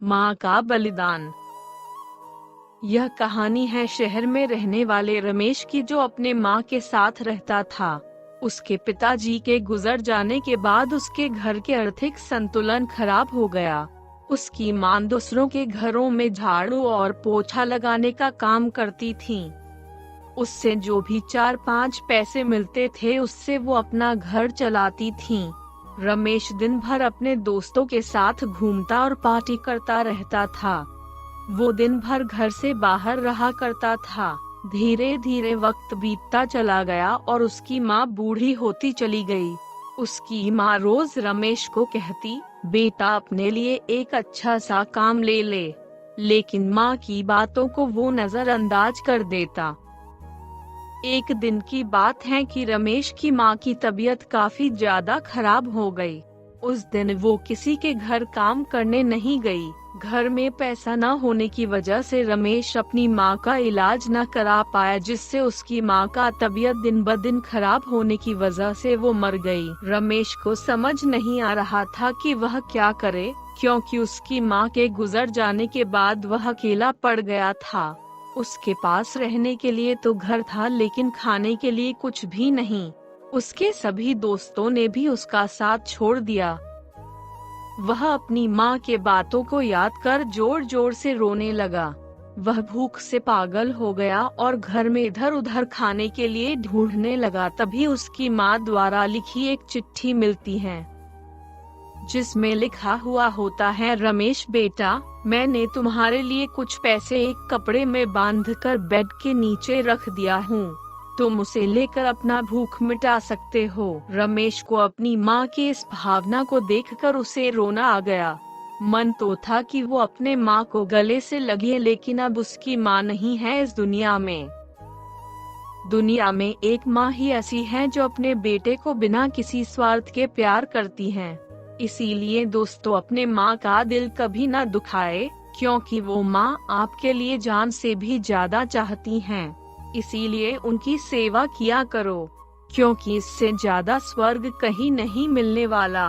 माँ का बलिदान। यह कहानी है शहर में रहने वाले रमेश की, जो अपने माँ के साथ रहता था। उसके पिताजी के गुजर जाने के बाद उसके घर के आर्थिक संतुलन खराब हो गया। उसकी माँ दूसरों के घरों में झाड़ू और पोछा लगाने का काम करती थी। उससे जो भी 4-5 पैसे मिलते थे उससे वो अपना घर चलाती थी। रमेश दिन भर अपने दोस्तों के साथ घूमता और पार्टी करता रहता था। वो दिन भर घर से बाहर रहा करता था। धीरे धीरे वक्त बीतता चला गया और उसकी माँ बूढ़ी होती चली गई। उसकी माँ रोज रमेश को कहती, बेटा अपने लिए एक अच्छा सा काम ले ले, लेकिन माँ की बातों को वो नजरअंदाज कर देता। एक दिन की बात है कि रमेश की माँ की तबीयत काफी ज्यादा खराब हो गई। उस दिन वो किसी के घर काम करने नहीं गई। घर में पैसा न होने की वजह से रमेश अपनी माँ का इलाज न करा पाया, जिससे उसकी माँ का तबीयत दिन ब दिन खराब होने की वजह से वो मर गई। रमेश को समझ नहीं आ रहा था कि वह क्या करे, क्योंकि उसकी माँ के गुजर जाने के बाद वह अकेला पड़ गया था। उसके पास रहने के लिए तो घर था, लेकिन खाने के लिए कुछ भी नहीं। उसके सभी दोस्तों ने भी उसका साथ छोड़ दिया। वह अपनी माँ के बातों को याद कर जोर जोर से रोने लगा। वह भूख से पागल हो गया और घर में इधर उधर खाने के लिए ढूंढने लगा। तभी उसकी माँ द्वारा लिखी एक चिट्ठी मिलती है, जिसमें लिखा हुआ होता है, रमेश बेटा, मैंने तुम्हारे लिए कुछ पैसे एक कपड़े में बांधकर बेड के नीचे रख दिया हूँ। तुम उसे लेकर अपना भूख मिटा सकते हो। रमेश को अपनी माँ की इस भावना को देखकर उसे रोना आ गया। मन तो था कि वो अपने माँ को गले से लगे, लेकिन अब उसकी माँ नहीं है इस दुनिया में। दुनिया में एक माँ ही ऐसी है जो अपने बेटे को बिना किसी स्वार्थ के प्यार करती है। इसीलिए दोस्तों, अपने माँ का दिल कभी न दुखाए, क्योंकि वो माँ आपके लिए जान से भी ज्यादा चाहती हैं। इसीलिए उनकी सेवा किया करो, क्योंकि इससे ज्यादा स्वर्ग कहीं नहीं मिलने वाला।